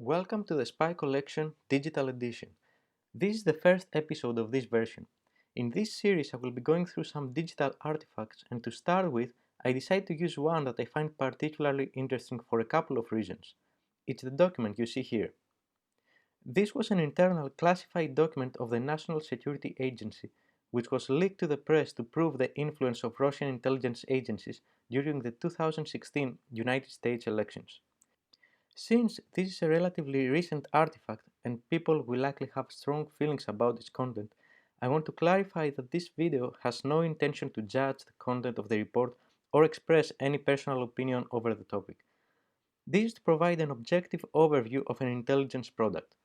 Welcome to the Spy Collection Digital Edition. This is the first episode of this version. In this series I will be going through some digital artifacts, and to start with I decided to use one that I find particularly interesting for a couple of reasons. It's the document you see here. This was an internal classified document of the National Security Agency, which was leaked to the press to prove the influence of Russian intelligence agencies during the 2016 United States elections. Since this is a relatively recent artifact and people will likely have strong feelings about its content, I want to clarify that this video has no intention to judge the content of the report or express any personal opinion over the topic. This is to provide an objective overview of an intelligence product.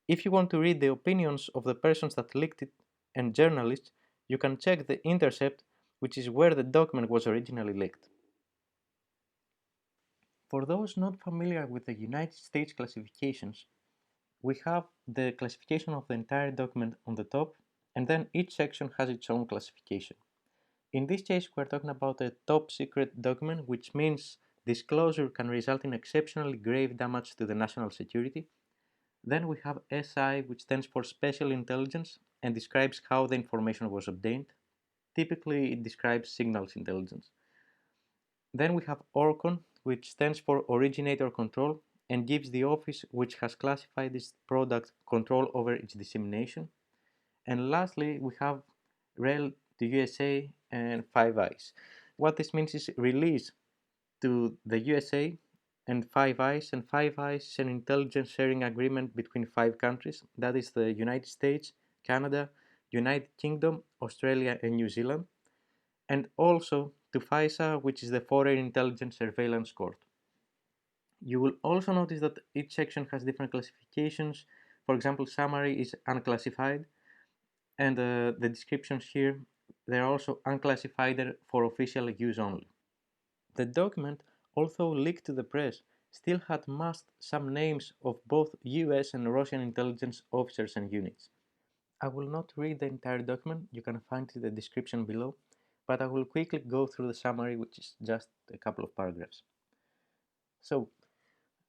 If you want to read the opinions of the persons that leaked it and journalists, you can check The Intercept, which is where the document was originally leaked. For those not familiar with the United States classifications, we have the classification of the entire document on the top, and then each section has its own classification. In this case, we're talking about a top secret document, which means disclosure can result in exceptionally grave damage to the national security. Then we have SI, which stands for Special Intelligence and describes how the information was obtained. Typically, it describes signals intelligence. Then we have ORCON, which stands for Originator Control and gives the office which has classified this product control over its dissemination. And lastly, we have REL to USA and Five Eyes. What this means is release to the USA and Five Eyes, and Five Eyes is an intelligence sharing agreement between 5 countries, that is the United States, Canada, United Kingdom, Australia and New Zealand, and also to FISA, which is the Foreign Intelligence Surveillance Court. You will also notice that each section has different classifications. For example, summary is unclassified, and the descriptions here, they're also unclassified for official use only. The document, although leaked to the press, still had masked some names of both US and Russian intelligence officers and units. I will not read the entire document, you can find it in the description below, but I will quickly go through the summary, which is just a couple of paragraphs. So,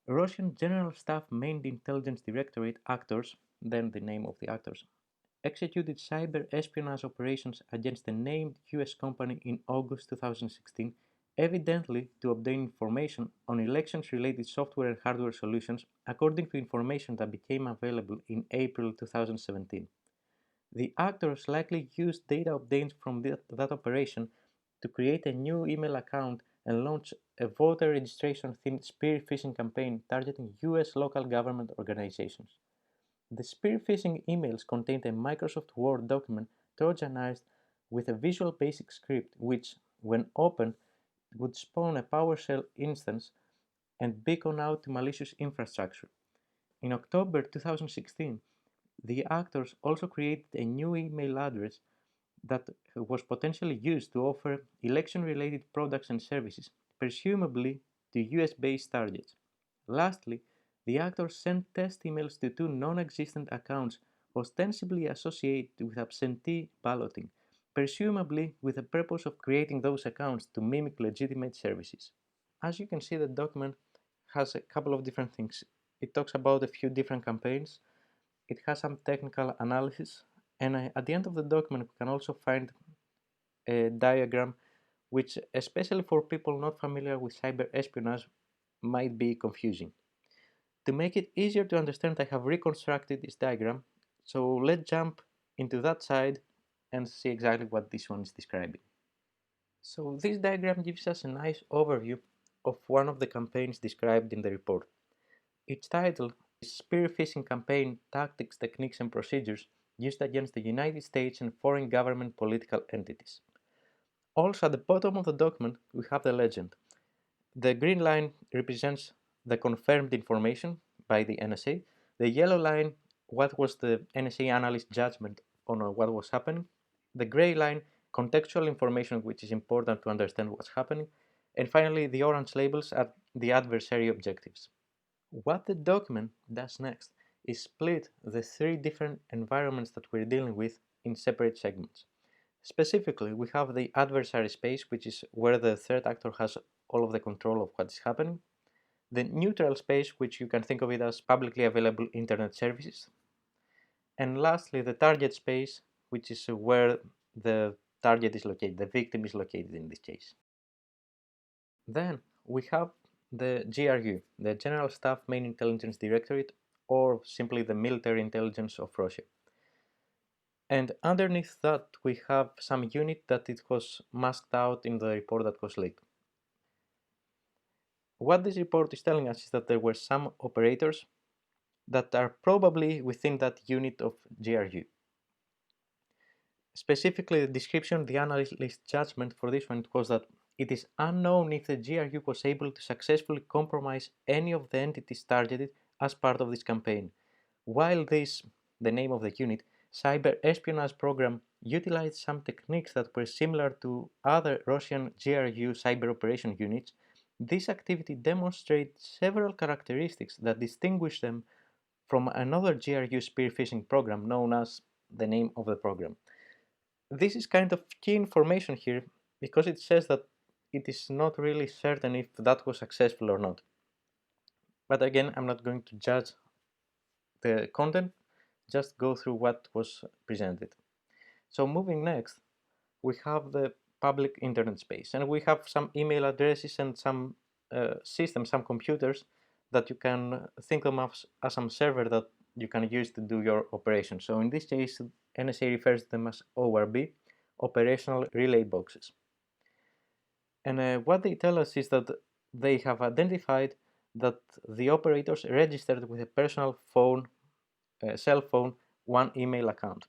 Russian General Staff Main Intelligence Directorate actors, then the name of the actors, executed cyber espionage operations against a named US company in August 2016, evidently to obtain information on elections-related software and hardware solutions, according to information that became available in April 2017. The actors likely used data obtained from that operation to create a new email account and launch a voter registration-themed spear phishing campaign targeting US local government organizations. The spear phishing emails contained a Microsoft Word document trojanized with a Visual Basic script which, when opened, would spawn a PowerShell instance and beacon out to malicious infrastructure. In October 2016, the actors also created a new email address that was potentially used to offer election-related products and services, presumably to US-based targets. Lastly, the actors sent test emails to 2 non-existent accounts ostensibly associated with absentee balloting, presumably with the purpose of creating those accounts to mimic legitimate services. As you can see, the document has a couple of different things. It talks about a few different campaigns, it has some technical analysis, and at the end of the document we can also find a diagram which, especially for people not familiar with cyber espionage, might be confusing. To make it easier to understand, I have reconstructed this diagram, so let's jump into that side and see exactly what this one is describing. So this diagram gives us a nice overview of one of the campaigns described in the report. Its title is Spear Phishing Campaign Tactics, Techniques and Procedures Used Against the United States and Foreign Government Political Entities. Also at the bottom of the document we have the legend. The green line represents the confirmed information by the NSA. The yellow line, what was the NSA analyst judgment on what was happening. The gray line, contextual information which is important to understand what's happening. And finally, the orange labels are the adversary objectives. What the document does next is split the 3 different environments that we're dealing with in separate segments. Specifically, we have the adversary space, which is where the threat actor has all of the control of what is happening. the neutral space, which you can think of it as publicly available internet services, and lastly the target space, which is where the target is located, the victim is located in this case. Then we have the GRU, the General Staff Main Intelligence Directorate, or simply the military intelligence of Russia. And underneath that we have some unit that it was masked out in the report that was leaked. What this report is telling us is that there were some operators that are probably within that unit of GRU. Specifically, the description, the analyst's judgment for this one was that it is unknown if the GRU was able to successfully compromise any of the entities targeted as part of this campaign, while this, the name of the unit, cyber espionage program, utilized some techniques that were similar to other Russian GRU cyber operation units. This activity demonstrates several characteristics that distinguish them from another GRU spear phishing program known as the name of the program. This is kind of key information here because it says that it is not really certain if that was successful or not. But again, I'm not going to judge the content, just go through what was presented. So moving next, we have the public internet space, and we have some email addresses and some systems, some computers that you can think of as some server that you can use to do your operation. So in this case, NSA refers to them as ORB, operational relay boxes. And what they tell us is that they have identified that the operators registered with a personal phone, cell phone, one email account.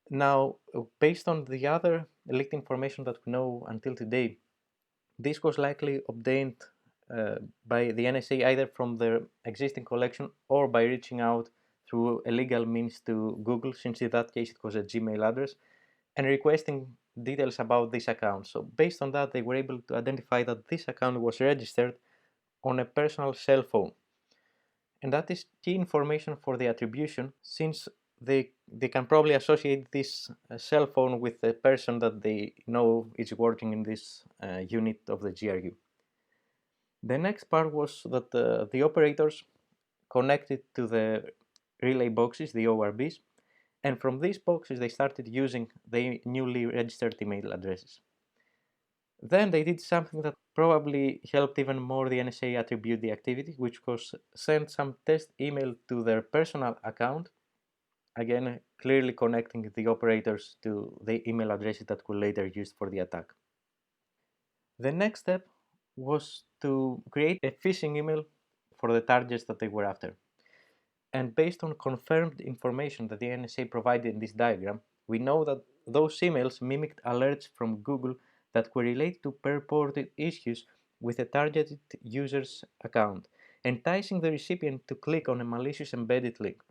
Now, based on the other leaked information that we know until today, this was likely obtained by the NSA either from their existing collection or by reaching out through illegal means to Google, since in that case it was a Gmail address, and requesting details about this account. So based on that, they were able to identify that this account was registered on a personal cell phone. And that is key information for the attribution, since they can probably associate this cell phone with the person that they know is working in this unit of the GRU. The next part was that the operators connected to the relay boxes, the ORBs, and from these boxes they started using the newly registered email addresses. Then they did something that probably helped even more the NSA attribute the activity, which was send some test email to their personal account, again clearly connecting the operators to the email addresses that were later used for the attack. The next step was to create a phishing email for the targets that they were after. And based on confirmed information that the NSA provided in this diagram, we know that those emails mimicked alerts from Google that were related to purported issues with a targeted user's account, enticing the recipient to click on a malicious embedded link.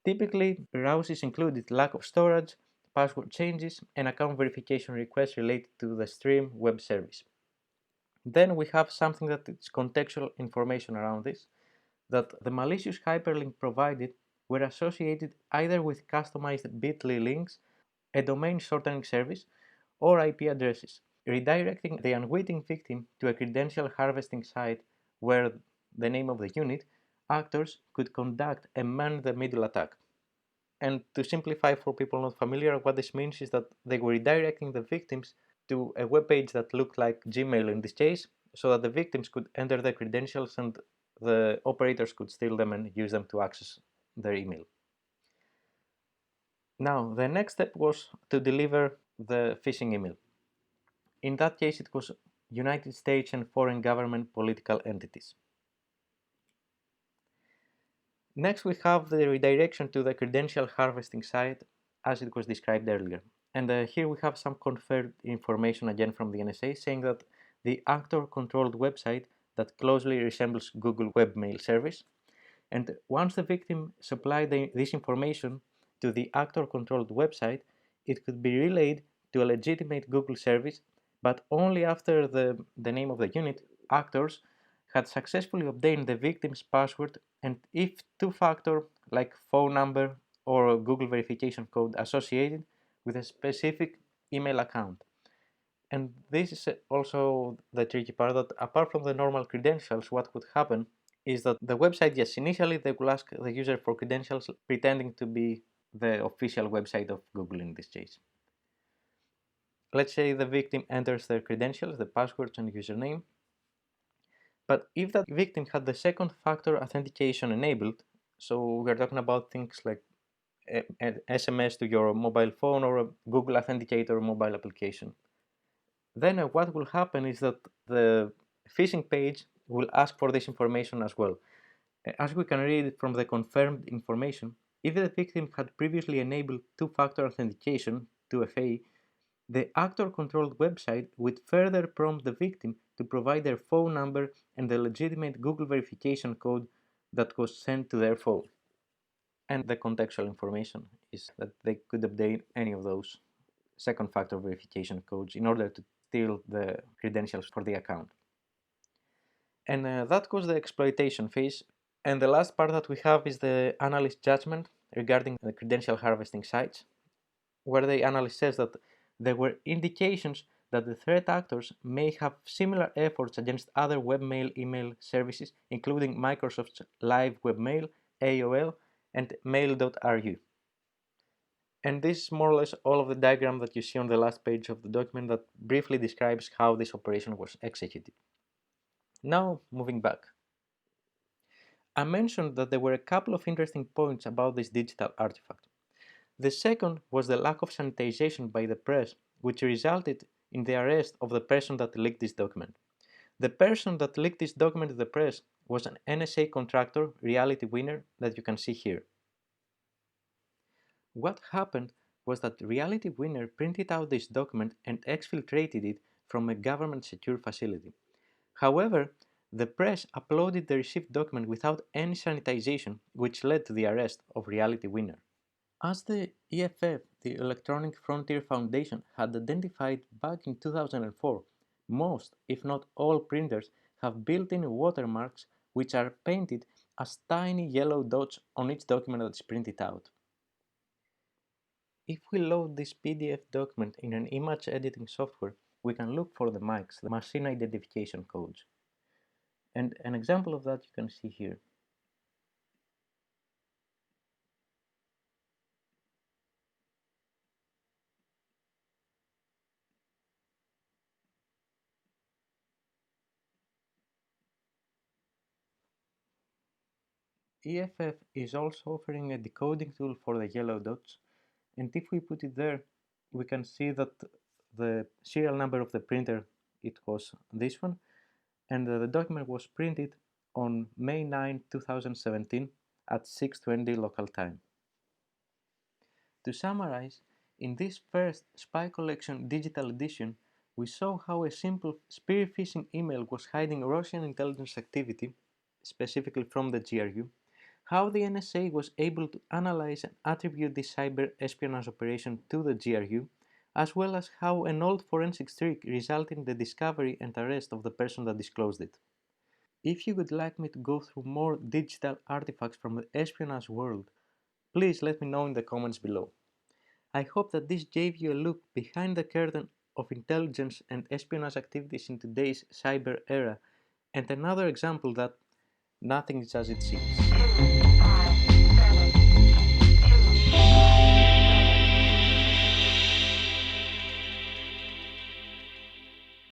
Typically, rouses included lack of storage, password changes, and account verification requests related to the Stream web service. Then we have something that is contextual information around this, that the malicious hyperlink provided were associated either with customized bit.ly links, a domain shortening service, or IP addresses, redirecting the unwitting victim to a credential harvesting site where the name of the unit, actors could conduct a man-in-the-middle attack. And to simplify for people not familiar, what this means is that they were redirecting the victims to a web page that looked like Gmail in this case, so that the victims could enter their credentials and the operators could steal them and use them to access their email. Now, the next step was to deliver the phishing email. In that case, it was United States and foreign government political entities. Next, we have the redirection to the credential harvesting site as it was described earlier. And here we have some confirmed information again from the NSA saying that the actor-controlled website that closely resembles Google webmail service. And once the victim supplied this information to the actor-controlled website, it could be relayed to a legitimate Google service, but only after the name of the unit, actors, had successfully obtained the victim's password, and if two-factor, like phone number or Google verification code associated with a specific email account. And this is also the tricky part, that apart from the normal credentials, what could happen is that the website, yes, initially they will ask the user for credentials pretending to be the official website of Google in this case. Let's say the victim enters their credentials, the passwords and username. But if that victim had the second factor authentication enabled, so we're talking about things like SMS to your mobile phone or a Google Authenticator mobile application, then what will happen is that the phishing page will ask for this information as well. As we can read from the confirmed information, if the victim had previously enabled two-factor authentication, 2FA, the actor-controlled website would further prompt the victim to provide their phone number and the legitimate Google verification code that was sent to their phone. And the contextual information is that they could update any of those second factor verification codes in order to steal the credentials for the account. And that was the exploitation phase. And the last part that we have is the analyst judgment regarding the credential harvesting sites, where the analyst says that there were indications that the threat actors may have similar efforts against other webmail email services, including Microsoft's Live Webmail, AOL, and Mail.ru. And this is more or less all of the diagram that you see on the last page of the document that briefly describes how this operation was executed. Now, moving back. I mentioned that there were a couple of interesting points about this digital artifact. The second was the lack of sanitization by the press, which resulted in the arrest of the person that leaked this document. The person that leaked this document to the press was an NSA contractor, Reality Winner, that you can see here. What happened was that Reality Winner printed out this document and exfiltrated it from a government secure facility. However, the press uploaded the received document without any sanitization, which led to the arrest of Reality Winner. As the EFF, the Electronic Frontier Foundation, had identified back in 2004, most, if not all, printers have built-in watermarks which are painted as tiny yellow dots on each document that is printed out. If we load this PDF document in an image editing software, we can look for the MICs, the machine identification codes. And an example of that you can see here. EFF is also offering a decoding tool for the yellow dots, and if we put it there, we can see that the serial number of the printer, it was this one, and the document was printed on May 9, 2017 at 6:20 local time. To summarize, in this first Spy Collection digital edition, we saw how a simple spear phishing email was hiding Russian intelligence activity, specifically from the GRU, how the NSA was able to analyze and attribute this cyber espionage operation to the GRU, as well as how an old forensic trick resulted in the discovery and arrest of the person that disclosed it. If you would like me to go through more digital artifacts from the espionage world, please let me know in the comments below. I hope that this gave you a look behind the curtain of intelligence and espionage activities in today's cyber era, and another example that nothing is as it seems.